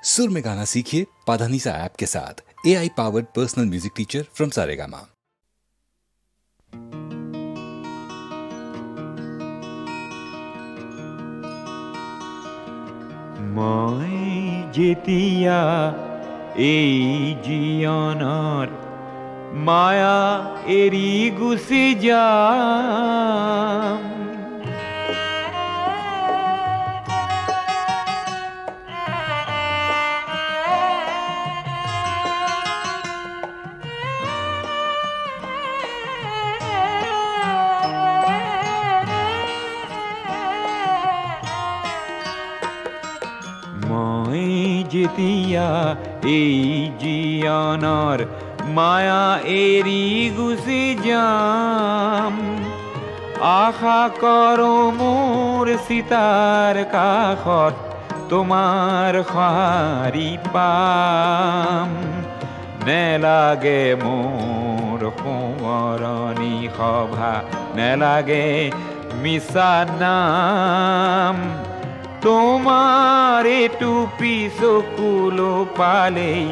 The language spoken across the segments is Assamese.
सुर में गाना सीखिए पाधानीसा ऐप के साथ। AI powered personal music teacher from Saregama. মই যেতিয়া এই জীয়নৰ মায়া এৰি গুচি যাম, যেতিয়া এই জীয়নৰ মায়া এৰি গুচি যাম, আশা কৰো মোৰ সীতাৰ কাষত তোমাৰ সঁহাৰি পাম। নেলাগে মোৰ সোঁৱৰণি সভা, নেলাগে মিছা নাম, তোমাৰ টুপি চকুলো পালেই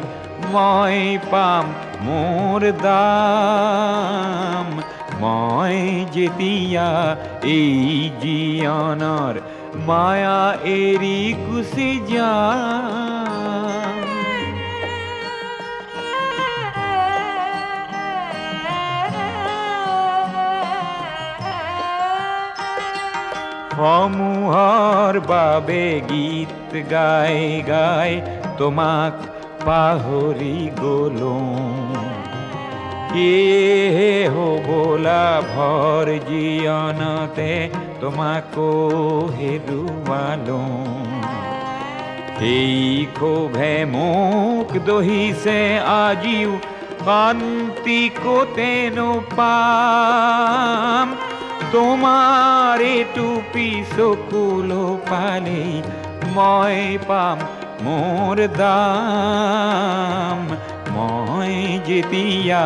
মই পাম মোৰ দাম। মই যেতিয়া এই জীয়নৰ মায়া এৰি গুচি যাম, সমূহৰ বাবে গীত গাই গাই তোমাক পাহৰি গলো, সেয়েহে হ'বলা ভৰ জীয়নতে তোমাকো হেৰুৱালো। সেই ক্ষোভে মোক দহিছে আজিও, শান্তি ক'তেনো পাম। তোমাৰ টুপি চকুলো পালেই মই পাম মোৰ দাম। মই যেতিয়া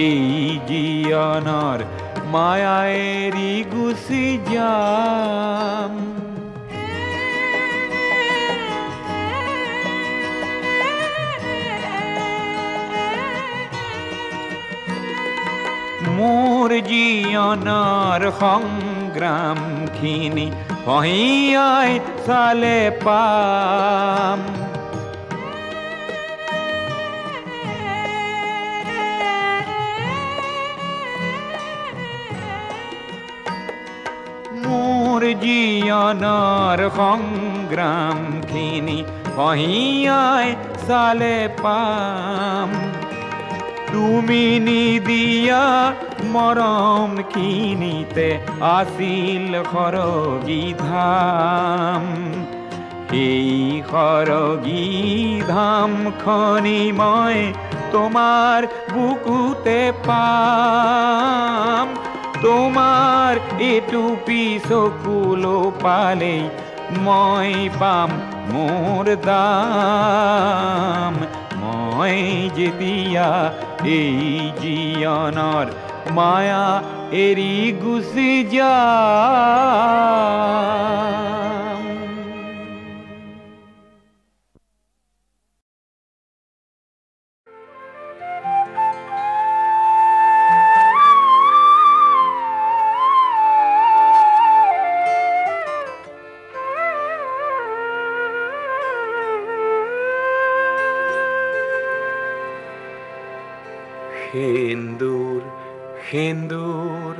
এই জীয়নৰ মায়া এৰি গুচি যাম, মোৰ জীয়নৰ সংগ্ৰামখিনি পহিয়াই চালে পাম। মোৰ জীয়নৰ সংগ্ৰামখিনি পহিয়াই চালে পাম। তুমি নিদিয়া মৰমখিনিতে আছিল সৰগী ধাম, সেই সৰগী ধামখনি মই তোমাৰ বুকুতে পাম। তোমাৰ টুপি চকুলো পালেই মই পাম মোৰ দাম। মই যেতিয়া এই জীয়নৰ মায়া এৰি গুচি যাম। সেন্দুৰ সেন্দুৰ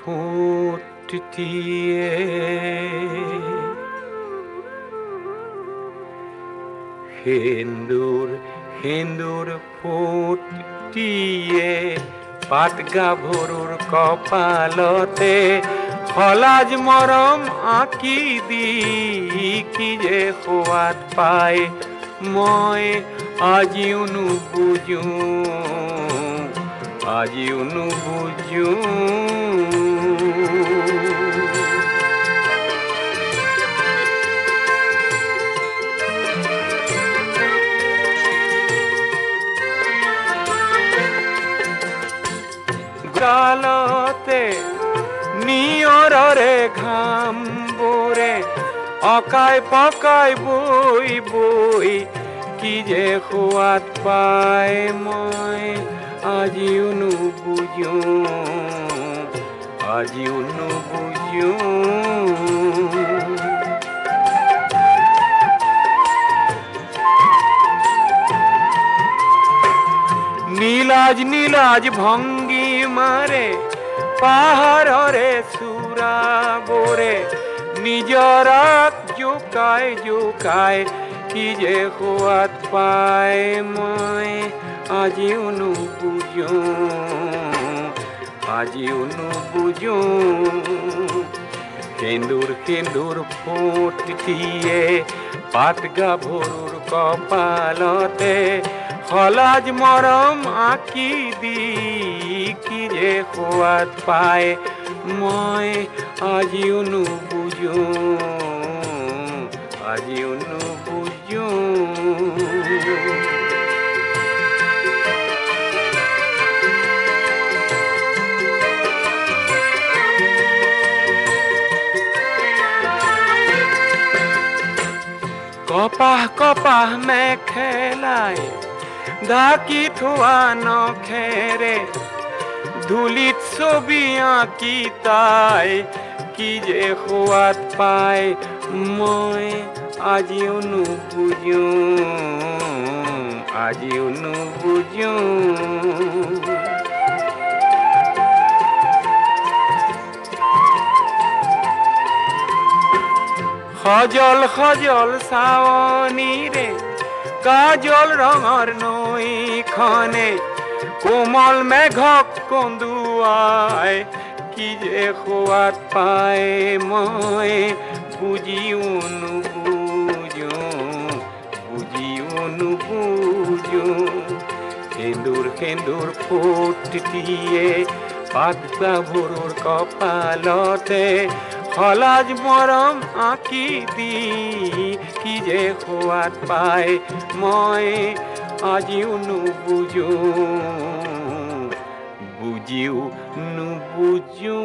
ফুটিয়ে, সেন্দুৰ সেন্দুৰ ফুটিয়ে, পাত গাভৰুৰ কপালতে হলাজ মৰম আঁকি দি কি যে সোৱাদ পায় মই আজিও নুবুজো, আজিও নুবুজো। গালতে নিয়ৰৰে ঘামবোৰে অকাই পকাই বৈ বৈ কি যে সোৱাদ পায় মই আজিও নুবুজো আজিও নুবুজো নীলাজ নীলাজ ভঙ্গি মাৰে পাহাড়ৰে সুৰা বোৰে নিজৰাক জোকায় জোকায় কি যে সোৱাদ পায় মই আজিও নুবুজো আজিও নুবুজো সেন্দুৰ সেন্দুৰ ফোঁট দিয়ে পাত গাভৰুৰ কপালতে হলাজ মৰম আঁকি দি কি যে সোৱাদ পায় মই আজিও নুবুজো আজিও নুবুজো কপাহ কপাহ মেখেলাই ঢাকি থোৱা নখেৰে ধূলিত ছবি আঁকি তাই কি যে সোৱাদ পায় মই আজিও নুবুজো আজিও নুবুজো সজল সজল চাৱনীৰে কাজল ৰঙৰ নৈখনে কোমল মেঘক কন্দুৱাই কি যে সোৱাদ পায় মই বুজিও নুবুজো বুজিও নুবুজো সেন্দুৰ সেন্দুৰ ফোঁট দিয়ে পাত গাভৰুৰ কপালতে হলাজ মৰম আঁকি দি কি যে সোৱাদ পায় মই আজিও নুবুজো বুজিও নুবুজো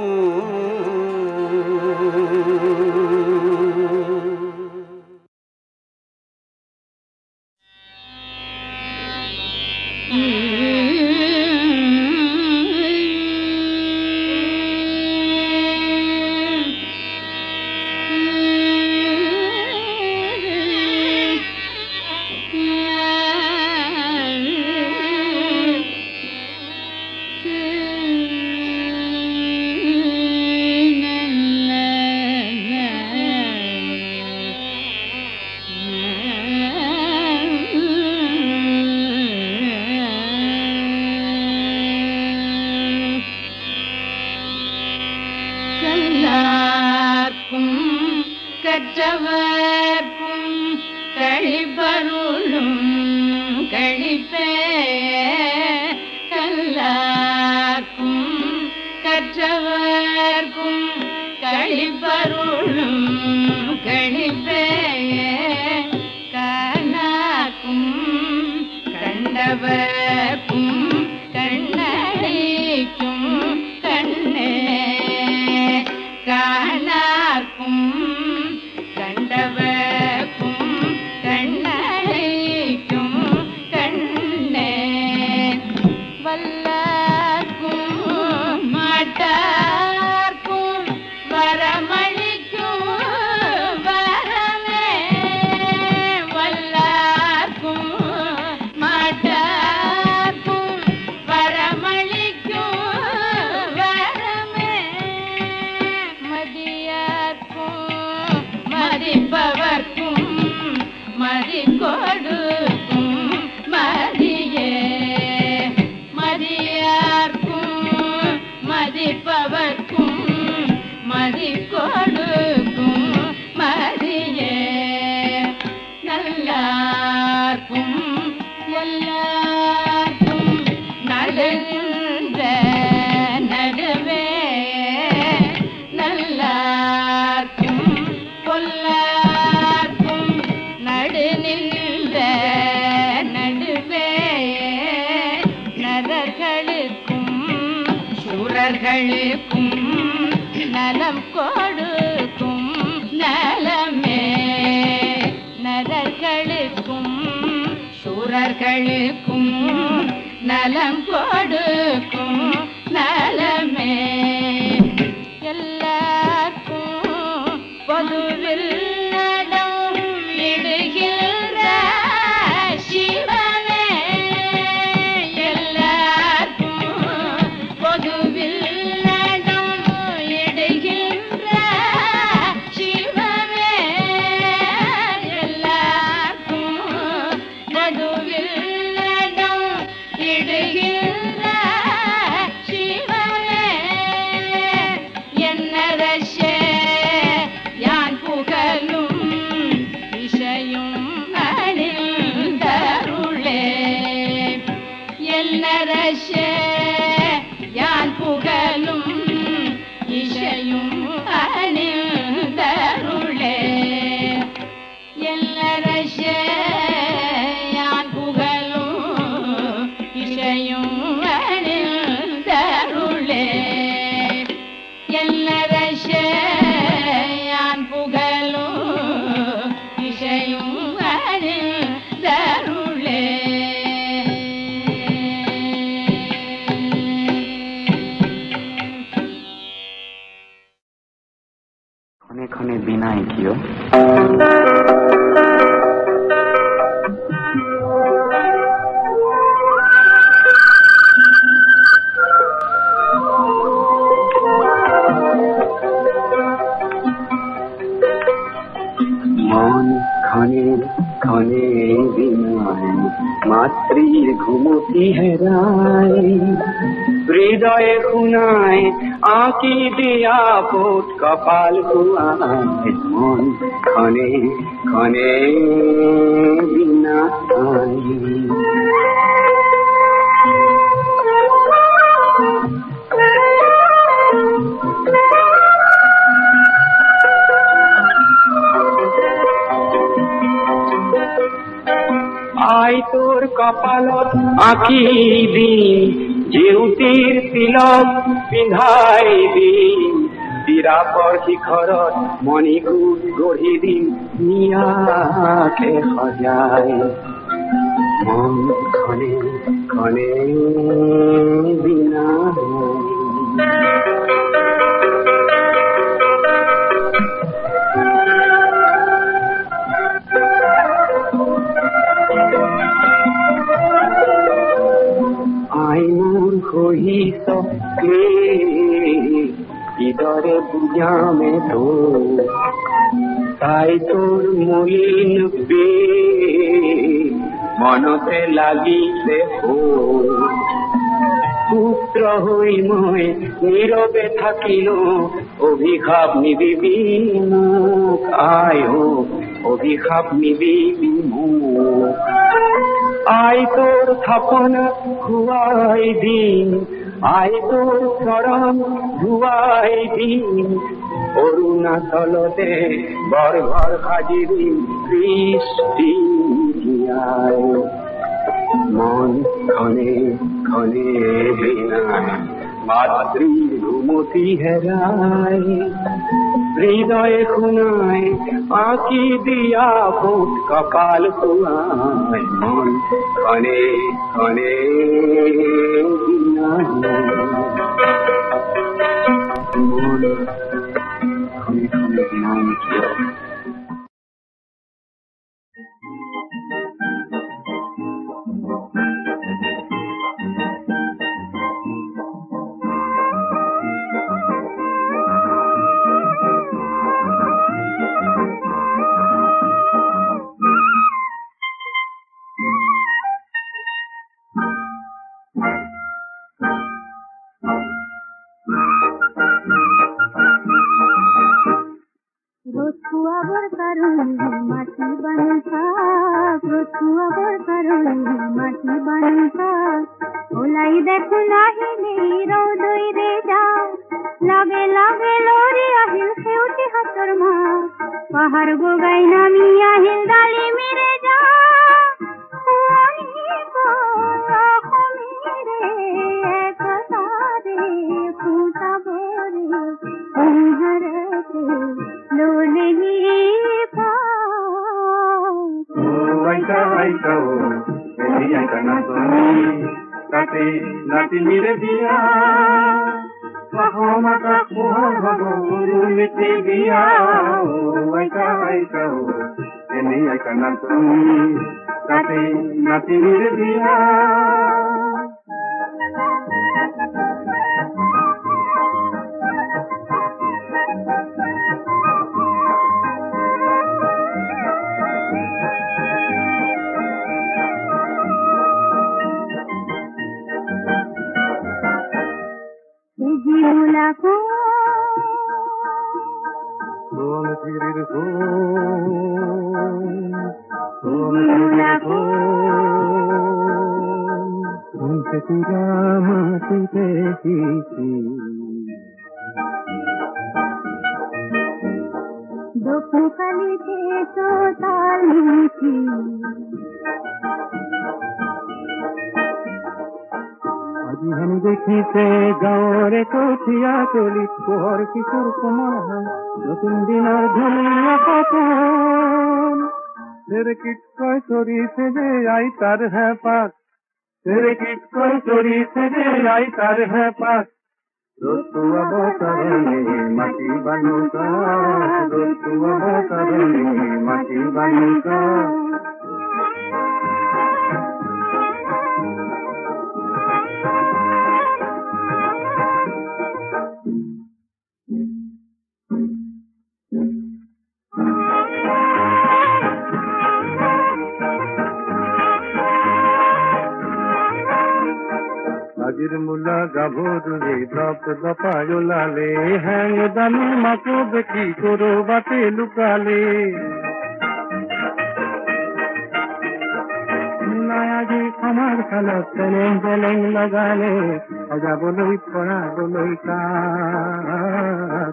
நலம் கொடுக்கும் நலமே நரர்களுக்கும் சுரர்களுக்கும் நலம் கொடுக்கும் நலமே எல்லாருக்கும் பொதுவில் நலம் இடுகின்ற சிவனே எல்லாருக்கும் பொதுவில் நலம் இடுகின்ற சிவனே எல்லாருக்கும் பொதுவில் நலம் இடுகின்ற சிவனே என்னரசே யான் புகழும் விஷயும் அணிந்தருளே என்னரசே யான் புகழும் இசையும் அணிந்தருளே என்னரசே யான் புகழும் இசையும் அணிந்தருளே என்னரசே யான் புகழும் இசையும் அணிந்தருளே खने खने बिना कियो मन खने खने बिना मातृ घुमती है राय हृदय खुनाए आँखी दिया पोट कपाल खुआए मन खने खने बिना आई तोर कपालत आँखी दिन जेउतिर तिलक पिंधाई दिन तीरा पर शिखरत मणिकूट गढ़ी दिन मिया के सजाए मन खने खने बिना आई मोर खोही सके इधरे बुझा में तो ताई तोर मलिन बे मनते লাগিতে हो পুত্র হই মই নীরবে থাকিল অভিশাপ নিদিবি মোক আয় অভিশাপ নিদিবি মোক আই তোর থাপন খুয়াই দিন আই তোর চরণ ধুয়াই দিন অরুণাচলতে বরঘর সাজি দিন কৃষ্টি জিয়ায় মন খনে খনে বিনা মাতৃ ঘুমতি হেরায় হৃদয় খুনায় আঁকি দিয়া ফুট কপাল খুয়ায় মন খনে খনে বিনা মন খনে খনে বিনা पहाड़ गो गई नमिया हिल डाली मेरे जा একানা তুমি তাতে নাতিনিরে বিয়া সহমাতা কুহর ভব নীতি বিয়া আইকা আইকা এনে একানা তুমি তাতে নাতিনিরে বিয়া को सोन फिर उनसे तेरा माटी देखी दो फूकली थे तो ताली थी আজি हम দেখিছে গাঁৱৰে কঠীয়া তলিত পোহৰ কিশোৰ কোমল হাত নতুন দিনৰ ধুনীয়া সপোন চেৰেকিত কৈ চৰিছে যে আই তাৰ হেঁপাত চেৰেকিত কৈ চৰিছে যে আই তাৰ হেঁপাত ৰতুৱাব কাৰণে মাটি বানুকা ৰতুৱাব কাৰণে মাটি বানুকা আজিৰ মূলা গাভৰুৰে দপ দপাই ওলালে হেং দামি মাকো বেটি কৰবাতে লুকালে মূলাই আজি আমাৰ খালত চেলেং চেলেং লগালে সজাবলৈ পৰাবলৈ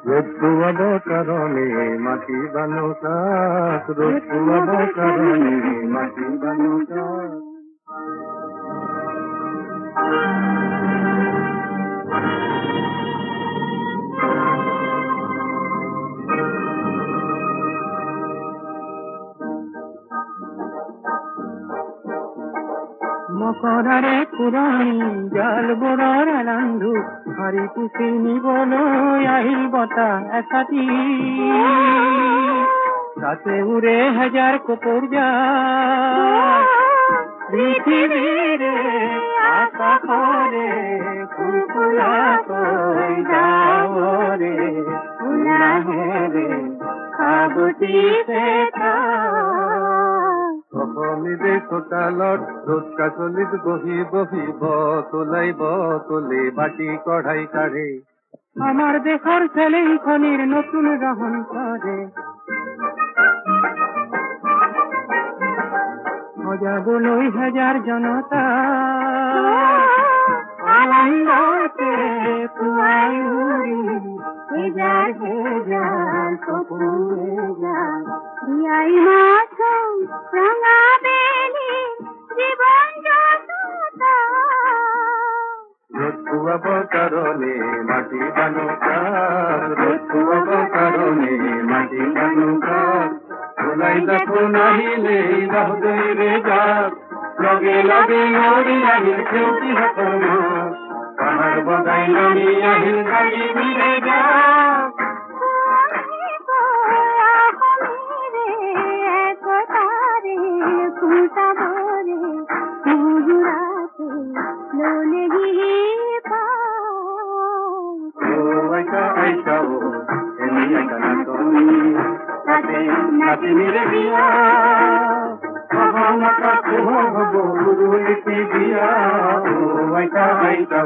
ৰতুৱাব কাৰণে মাটি বানুকাত ৰতুৱাব কাৰণে মাটি বানুকাত মকৰাৰে পুৰণি জাল বোৰৰ ৰান্ধু হৰি পুচি নিবলৈ আহিল বতাহ এচাতি তাতে উৰে হাজাৰ কপৰ যায় পৃথিৱীৰে আকাশৰে ফুলফুলাকৈ যাৱৰে উলাহেৰে সাবতিছে অসমীৰে চোতালত ৰ'দ কাজলিত বহি বহিব তোলে বাটি কঢ়াই কাঢ়ে আমাৰ দেশৰ চেলেংখনিৰ নতুন ৰহন কৰে সজাবলৈ হাজাৰ জনতা আনন্দতে পুৱাই উৰি হেজাৰ হেজাৰ সপোনে যায় বিয়াই মাথোঁ ৰঙা বেলি জীৱন যততা ৰতুৱাব কাৰণে মাটি বানুকা ৰতুৱাব কাৰণে মাটি বানুকা ওলাই দেখো নাহিলে বাহুদৈৰে যাক লগে লগে নৰি আহিল খেউতি হাতৰ মাক পাহাৰ বগাই নামি আহিল গাড়ী মিৰে যাক নাতিনিৰে বিয়া সহমতা পোহৰ হব নীতি বিয়া আইতা আইতা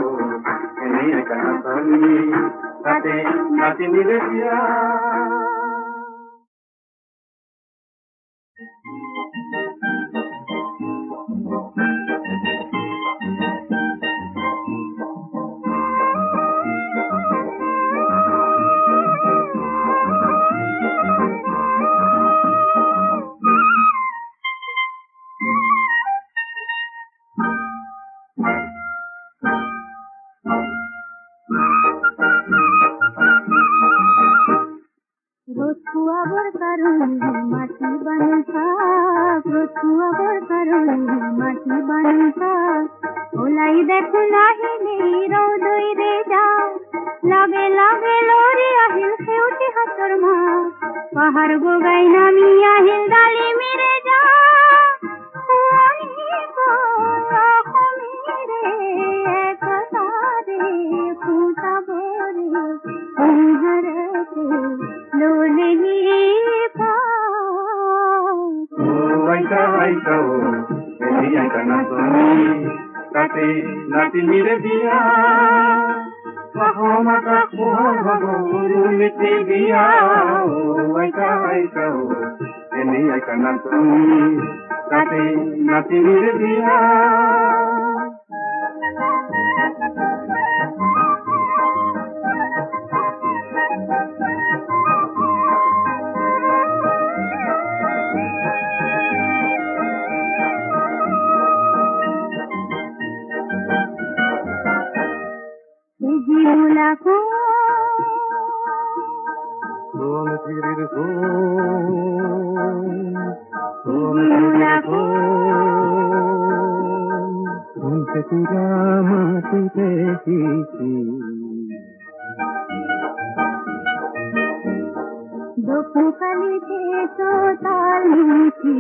এনেই একানা তনি তাতে নাতিনিৰে বিয়া মাটি বানুকা ওলাই দেখো নাহিলে রৌদই রে যাও লাগে লাগে লরি আহিল সেউটি হাতর মা পাহাড় গোগাই নামি আহিল ডালি মেরে যা কুয়ানি কোলা খমিরে একতারে ফুটা বরে অন্ধরতে লোলেহি পা aika aika o eni aika na tate nati mire dia mahoma ka kuhabo miti dia o aika o eni aika na tate nati mire dia Mulako Som tirir ko mulako Unse tira mati peki Dopu kalite so taliti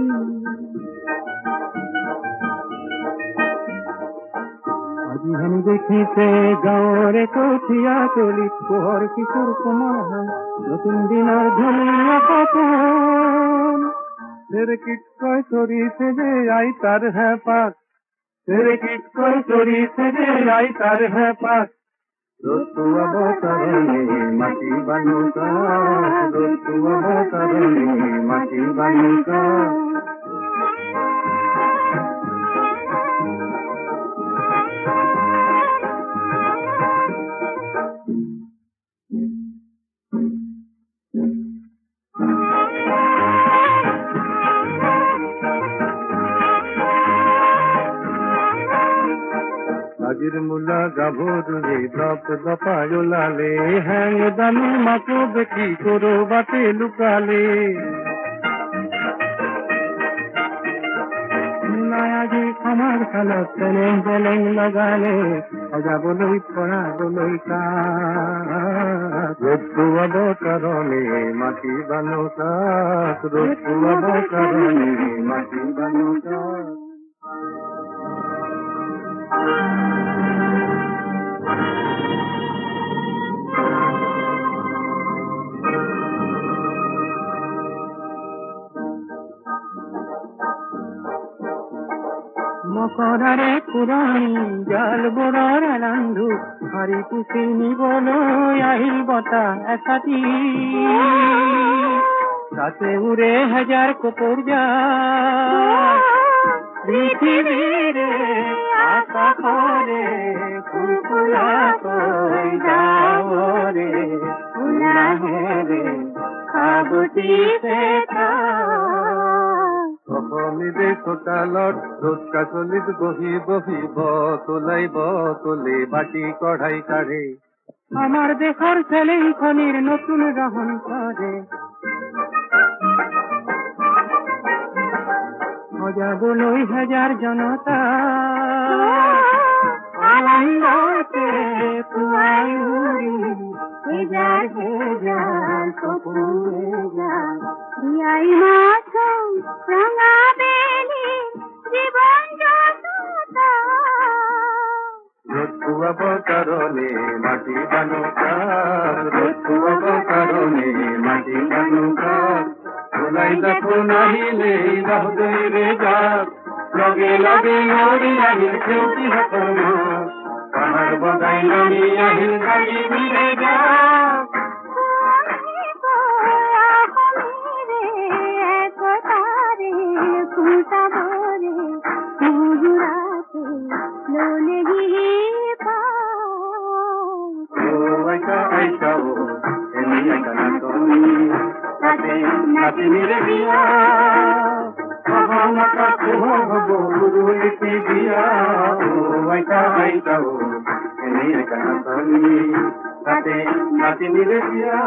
আজি हम দেখিছে গাঁৱৰে কঠীয়া তলি পোহৰ কিশোৰ কোমল হাল নতুন দিনৰ ধুনীয়া সপোন চেৰেকিট কৈ চৰিছে যে আই তাৰ হেঁপাহ চেৰেকিট কৈ চৰিছে যে আই তাৰ হেঁপাহ ৰতুৱাব কাৰণে মাটি বানুকা ৰতুৱাব কাৰণে মাটি বানুকা আজিৰ মূলা গাভৰুৱে দপ দপাই ওলালে হেং দামী মাকো দেখি কৰবাতে লুকালে আজি আমাৰ খালত চেলেং চেলেং লগালে সজাবলৈ পৰাবলৈ ৰতুৱাব কাৰণে মাটি বানুকা ৰতুৱাব কাৰণে মাটি বানুকা মকৰাৰে পুৰণি জাল বোৰৰ নান্ধু হাৰি পুচি নিবলৈ আহিল বতাহ এচাতি তাতে উৰে হাজাৰ কপৰ যায় পৃথিৱীৰে আকাশৰে কুকুৰাকৈ ডাৱৰে উলাহেৰে সাবুতিছে অসমীৰে চোতালত ৰ'দ কাচলিত বহি বহিব তোলাইব তোলে বাটি কঢ়াই কাঢ়ে আমাৰ দেশৰ চেলেংখনিৰ নতুন ৰহন কৰে সজাবলৈ হাজাৰ জনতা আনন্দতে পুৱাই উৰি হেজাৰ হেজাৰ কপুৰে যায় ইয়াই মাথো ৰঙা বেলি জীৱন যততা ৰতুৱাব কাৰণে মাটি বানুকা ৰতুৱাব কাৰণে মাটি বানুকা ওলাই দেখো নাহিলে ৰৌদৈৰে যাক লগে লগে লৰি আহিল সেউটি হাতৰ মা পাহাৰ বগাই নামি আহিল গাড়ী মিৰে যাক Nati mire dia, mahomaka kuhabo uruliti dia, aika o, eni aika natoni, nati mire dia.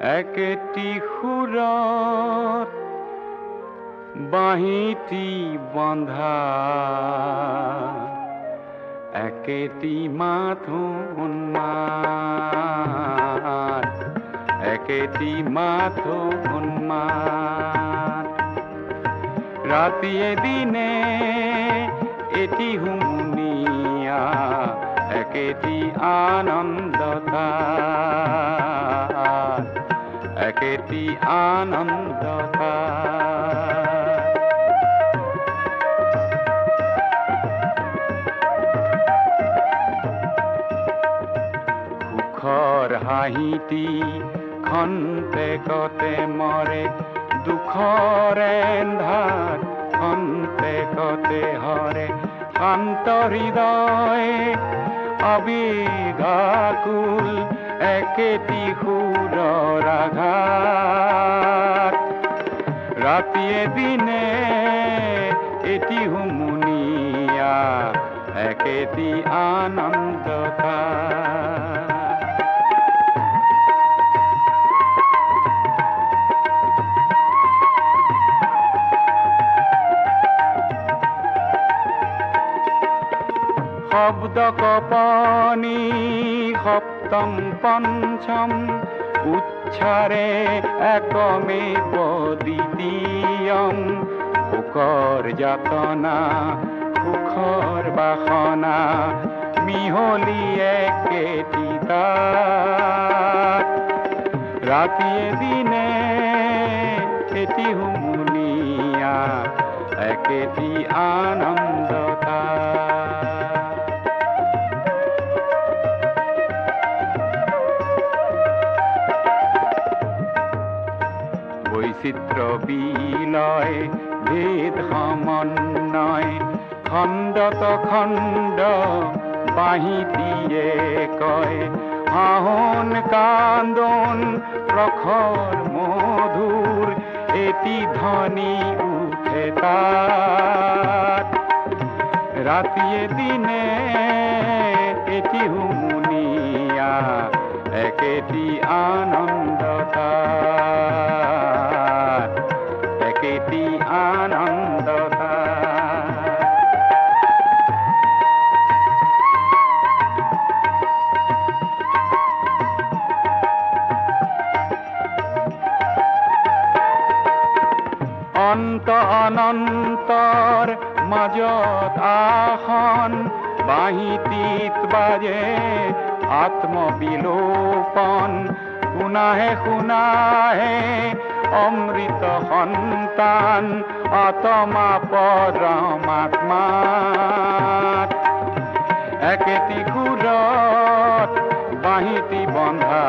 একেটি সুৰত বাঁহীটি বন্ধা একেটি মাথো উন্মাদ একেটি মাথো উন্মাদ ৰাতিয়ে দিনে এটি হুমুনিয়া একেটি আনন্দতা একেটি আনন্দতা সুখৰ হাঁহিটি খন্তেকতে মৰে দুখৰ এন্ধাৰ খন্তেকতে হৰে শান্ত হৃদয় আবেগাকুল একেটি সুৰৰ আঘাত ৰাতিয়ে দিনে এটি হুমুনিয়া একেটি আনন্দতা শব্দ কপনি সপ্তম পঞ্চম উচ্চাৰে একমেৱ দ্বিতীয়ম সুখৰ যাতনা সুখৰ বাসনা মিহলি একেটি তাত ৰাতিয়ে দিনে এটি হুমুনিয়া একেটি আনন্দতা বৈচিত্ৰ্য বিলয় ভেদ সমন্বয় খণ্ডত খণ্ড বাঁহীটিয়ে কয় হাহন কান্দন প্ৰখৰ মধুৰ এটি ধ্বনি উঠে তাত ৰাতিয়ে দিনে এটি হুমুনিয়া একেটি আনন্দতা একেটি আনন্দতা অন্ত অনন্তৰ মাজত আসন বাঁহীটিত বাজে আত্মবিলোপন শুনাহে শুনাহে অমৃত সন্তান আত্মা পৰমাত্মাত একেটি সুৰত বাঁহীটি বন্ধা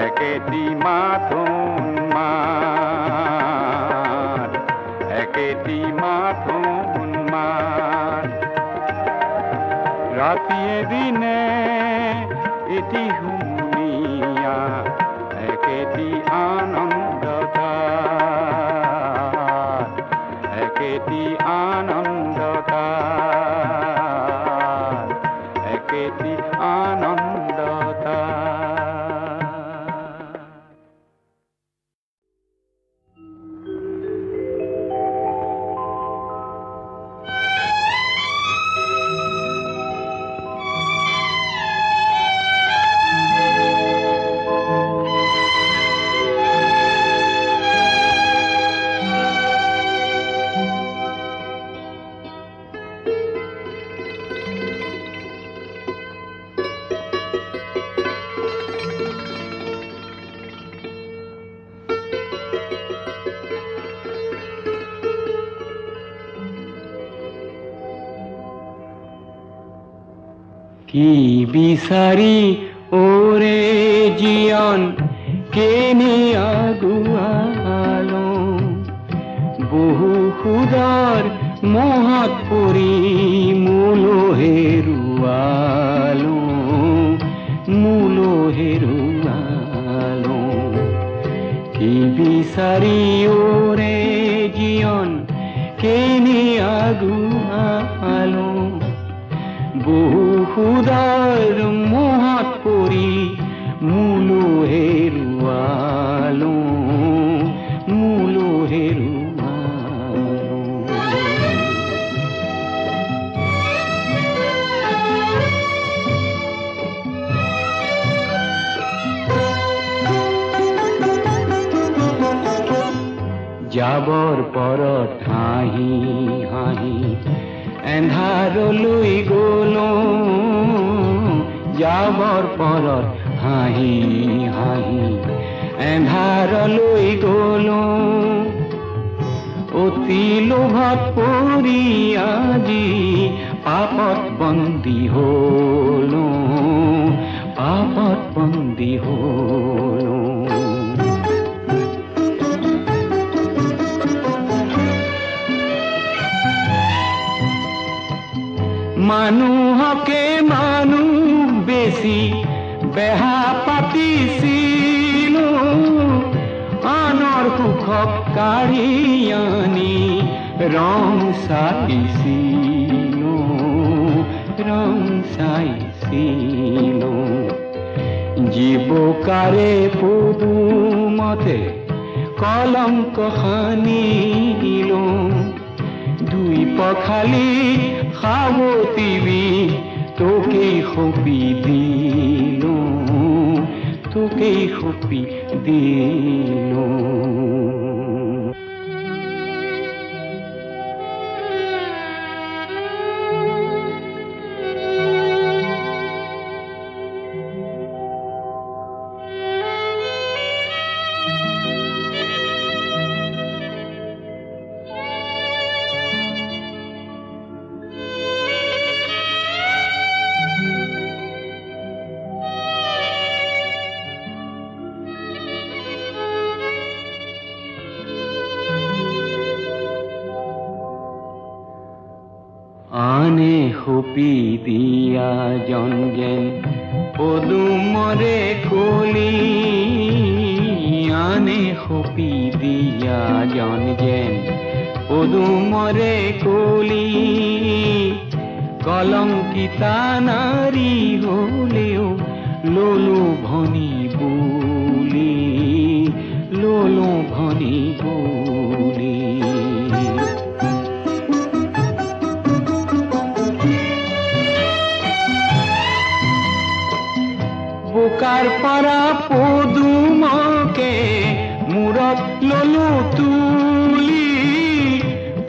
একেটি মাথোন একেটি মাথোন ৰাতিয়ে দিনে এটি হুমুনিয়া একেটি আনন্দতা একেটি আনন্দতা একেটি আনন্দতা কি বিচাৰি ওৰে জীয়ন কেনে আগুৱালো বহু সুদৰ মহত পৰি মূলো হেৰুৱালো কি বিচাৰি ওৰে জীয়ন কেনে আগুৱালো বহু সুদৰ মহত পৰি মূলো হেৰুৱালো যাবৰ পৰত হাঁহি হাঁহি এন্ধাৰলৈ গলো যাবৰ পৰত হাঁহি হাঁহি এন্ধাৰলৈ গলো অতি লোভত পৰি আজি পাপত বন্দী হলো পাপত বন্দী হলো মানুহকে মানুহ বেছি বেহা পাতিছিলো আনৰ সুখক কাঢ়ি আনি ৰং চাইছিলো জীৱকাৰে পদুমতে কলংক সানিলো দুই পখালি সাৱতিবি তোকেই সপি দিলো তোকেই সপি দিলো আনে সপি দিয়া জন যেন পদুমৰে কলি আনে সপি দিয়া জন যেন পদুমৰে কলি কলংকিতা নাৰী হলেও ললো ভনী বুলি বোকাৰ পৰা পদুমকে মূৰত ললো তুলি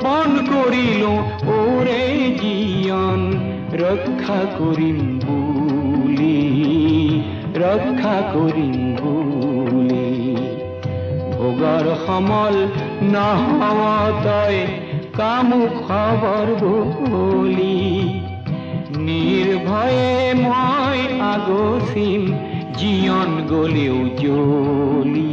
বন কৰিলো ওৰে জীয়ন ৰক্ষা কৰিম বুলি ভোগৰ সমল নহৱ তই কামু খবৰ বুলি নিৰ্ভয়ে মই আগচিম জীয়ন গলেও জ্বলি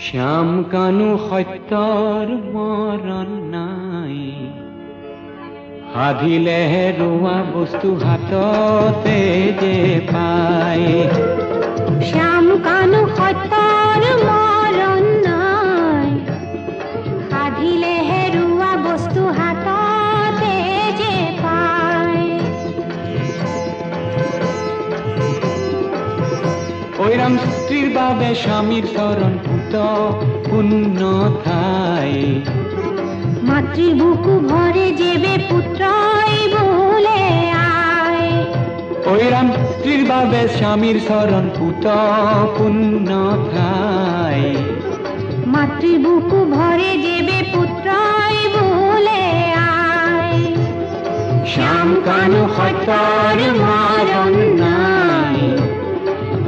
শ্যাম কানু সত্যৰ মৰণ নাই সাধিলে হেৰুৱা বস্তু হাততে যে পায় শ্যাম কানু সত্যৰ মৰণ নাই সাধিলে হেৰুৱা বস্তু হাততে যে পায় ঐৰাম স্ত্ৰীৰ বাবে স্বামীৰ চৰণ পুত পুণ্য ঠাই মাতৃৰ বুকু ভৰে যেবে পুত্ৰই বোলে আয় ঐৰাম স্ত্ৰীৰ বাবে স্বামীৰ চৰণ পুত পুণ্য ঠাই মাতৃৰ বুকু ভৰে যেবে পুত্ৰই বোলে আয় শ্যাম কানু সত্যৰ মৰণ নাই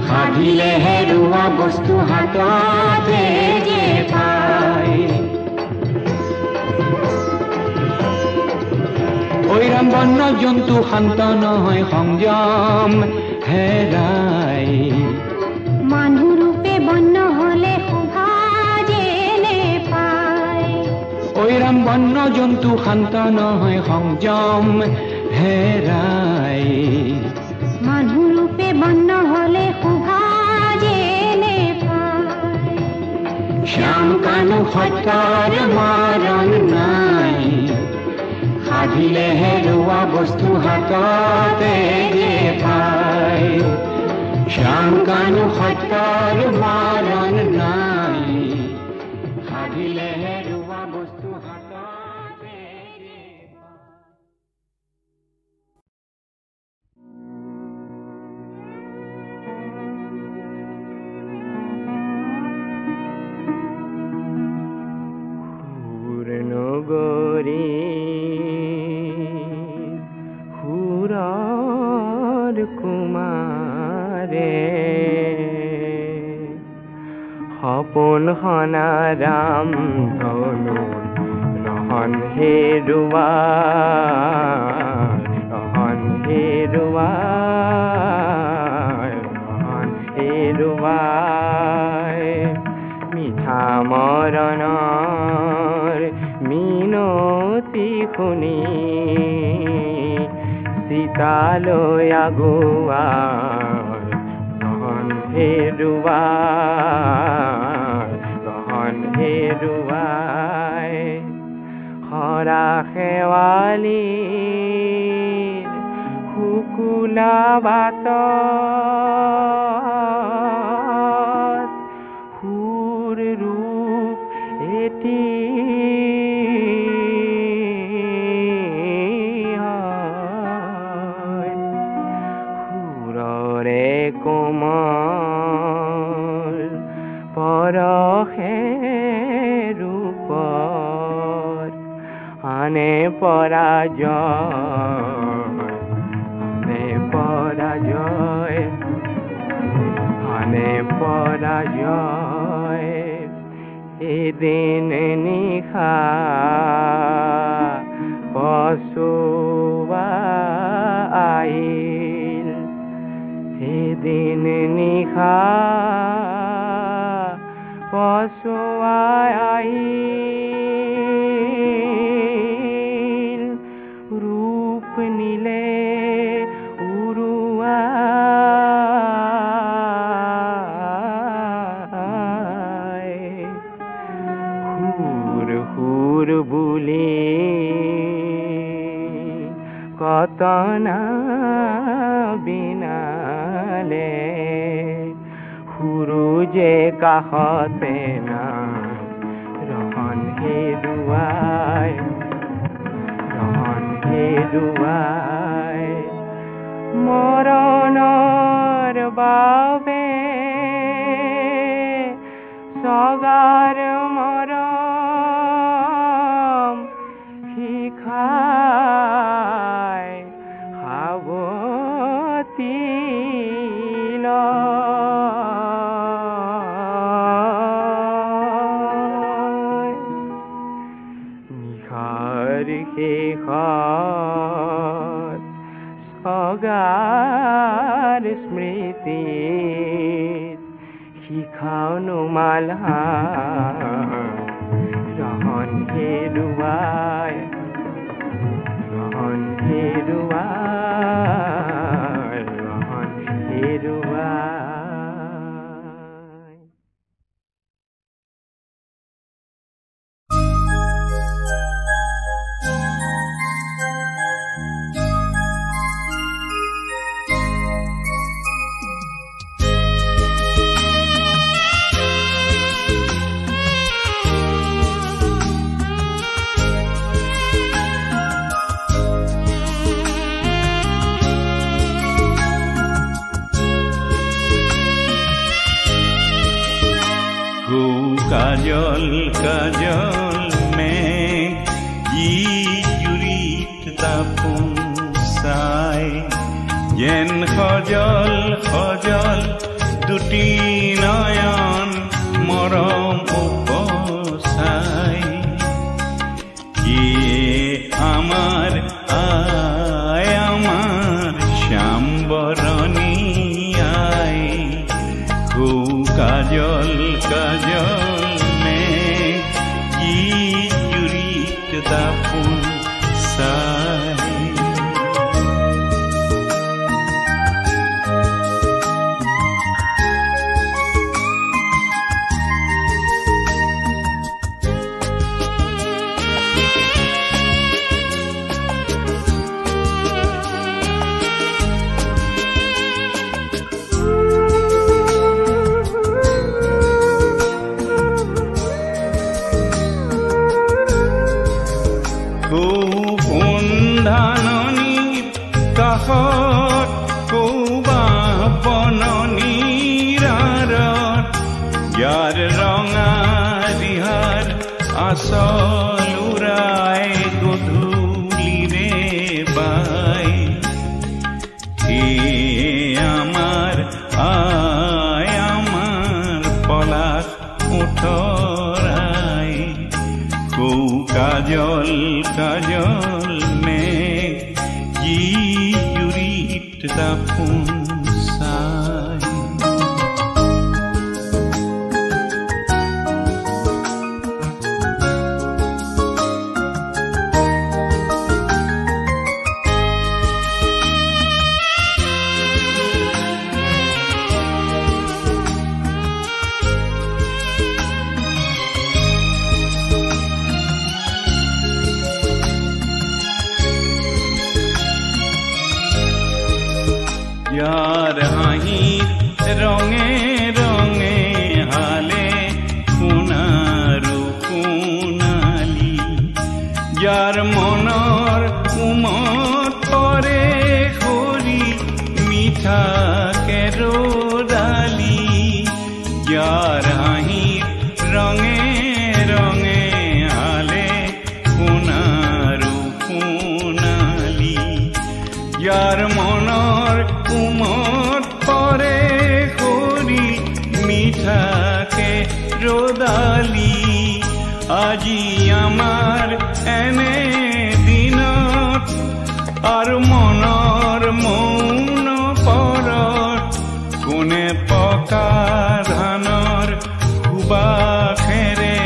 সাধিলে হেৰুৱা বস্তু হাততে যে পায় ঐৰাম বন্য জন্তু শান্ত নহয় সংযম হেৰাই মানুহ ৰূপে বন্য হলে শোভা যেনে পায় ঐৰাম বন্য জন্তু শান্ত নহয় সংযম হেৰাই মানুহ ৰূপে সত্যৰ মাৰণ নাই সাধিলে হেৰুৱা বস্তু হাততে পায় শ্যাম কানু সত্যৰ মাৰণ নাই সাধিলে হেৰুৱা বস্তু হাততে নগৰী হুৰাৰ কুমাৰে সপোন সনাৰাম ধনু নহন হেৰুৱা নহন হেৰুৱা নহন হেৰুৱা মিঠা মৰণৰ মিনতি শুনি সীতালৈ আগুৱা নহন হেৰুৱা নহন হেৰুৱাই হৰা শেৱালীৰ শুকুলা বাটত সুৰ ৰূপ এটি কোমল পৰশে ৰূপৰ আনে পৰাজয় আনে পৰাজয় আনে পৰাজয় এদিন নিশা পচোৱা আহিল এদিন নিশা পচোৱা আহিল ৰূপ নীলে উৰুৱা সুৰ সুৰ বুলি কতনা বিনালে সুৰুজে কাষতে না ৰহন হেৰুৱাই ৰহন হেৰুৱাই মৰণৰ বাবে সগাৰ মৰম শিখাই সাৱতি নিশাৰ শেষত সগাৰ স্মৃতিত শিখাও নুমাল ৰহন হেৰুৱাই ৰহন হেৰুৱাই ৰহন হেৰুৱাই কাজল কাজল মেঘ ই জুৰিত তাপোন চাই যেন সজল সজল দুটি নয়ন মৰম উপচাই ইয়ে আমাৰ আই আমাৰ শ্যাম বৰণী আই কৌ কাজল কাজল মেঘ ই জুৰিত তাপোন চাই কৌবা বননিৰ আঁৰত ইয়াৰ ৰঙা ৰিহাৰ আচল উৰাই গধূলিৰে বাই আমাৰ পলাশ উঠৰাই কৌ কাজল কাজল মেঘ যি জুৰিত দাপোন চাই यार हाहिर रंगे रंगे हाले कुनारू कुनाली यार मनर उमत करे खरी मिठा केरोडाली यार हाहिर रंगे रंगे हाले कुनारू कुनाली यार मनर উমত পরে করি মিঠাকে রোদালি আজি আমার এনে দিনত আৰু মনৰ মৌন পৰত কোনে পকা ধানৰ সুবাসেৰে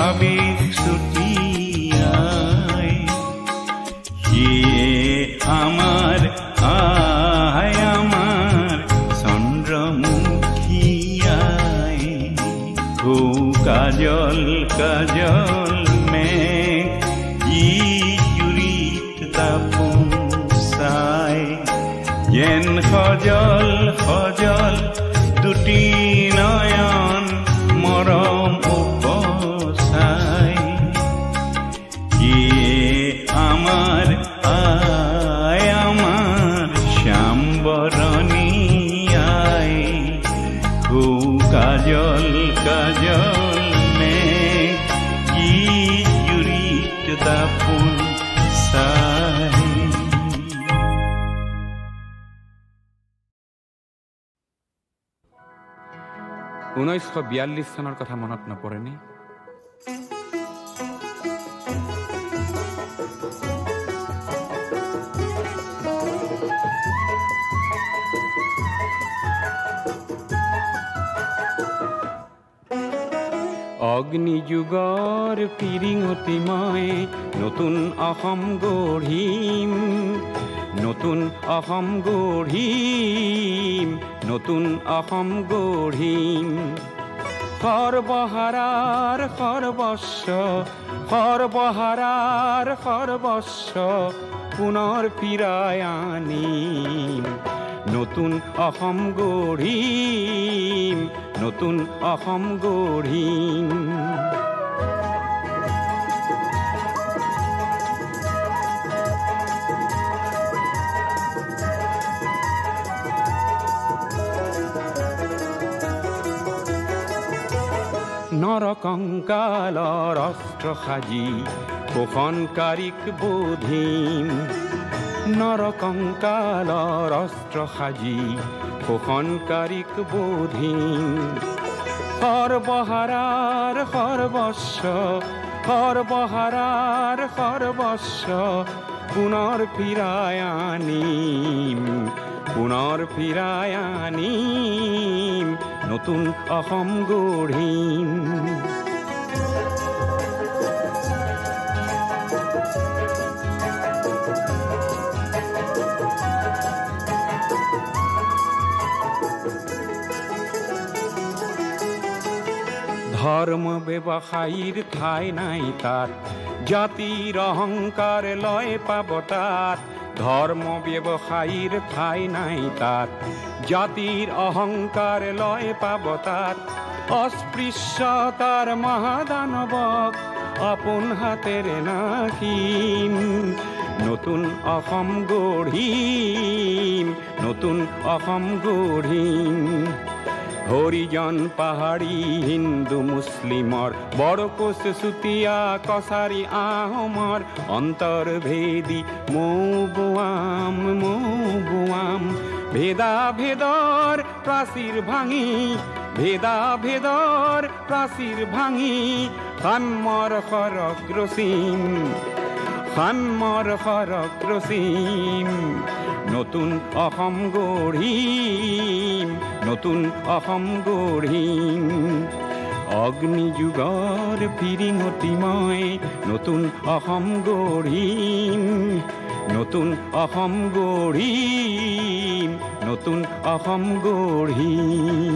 আবেগ ছুটিয়াই সিয়ে আমাৰ কাজল কাজল মেঘ ই জুৰিত দাপোন চাই যেন সজল সজল দুটি নয়ন মৰম উপচাই ইয়ে আমাৰ শ্যাম বৰণী আই কৌ কাজল কাজল মেঘ ই জুৰিত দাপোন চাই 1942 চনৰ কথা মনত নপৰেনে? অগ্নিযুগৰ পিৰিঙতি মই নতুন অসম গঢ়িম, নতুন অসম গঢ়িম, নতুন অসম গঢ়িম। সৰ্বহাৰাৰ সৰ্বস্ব, সৰ্বহাৰাৰ সৰ্বস্ব পুনৰ ফিৰাই আনিম। নতুন অসম গঢ়িম, নতুন অসম গঢ়িম। নৰকংকালৰ অস্ত্ৰ সাজি শোষণকাৰীক বোধিম, নৰকংকালৰ অস্ত্ৰ সাজি শোষণকাৰীক বোধিম। সৰ্বহাৰাৰ সৰ্বস্ব, সৰ্বহাৰাৰ সৰ্বস্ব পুনৰ ফিৰাই আনিম, পুনৰ ফিৰাই আনিম। নতুন অসম গঢ়িম। ধৰ্ম ব্যৱসায়ীৰ ঠাই নাই তাত, জাতিৰ অহংকাৰ লয় পাব তাত। ধৰ্ম ব্যৱসায়ীৰ ঠাই নাই তাত, জাতিৰ অহংকাৰ লয় পাব তাত। অস্পৃশ্যতাৰ মহাদানৱক আপোন হাতেৰে নাশিম, নতুন অসম গঢ়িম নতুন অসম গঢ়িম হৰিজন পাহাৰী হিন্দু মুছলিমৰ বৰকোচ চুতীয়া কছাৰী আহোমৰ অন্তৰ্ভেদী মৌ বোৱাম ভেদা ভেদৰ প্ৰাচীৰ ভাঙি ভেদা ভেদৰ প্ৰাচীৰ ভাঙি সাম্যৰ সৰগ ৰচিম সাম্যৰ সৰগ ৰচিম নতুন অসম গঢ়িম নতুন অসম গঢ়িম অগ্নিযুগৰ ফিৰিঙতি মই নতুন অসম গঢ়িম নতুন অসম গঢ়িম নতুন অসম গঢ়িম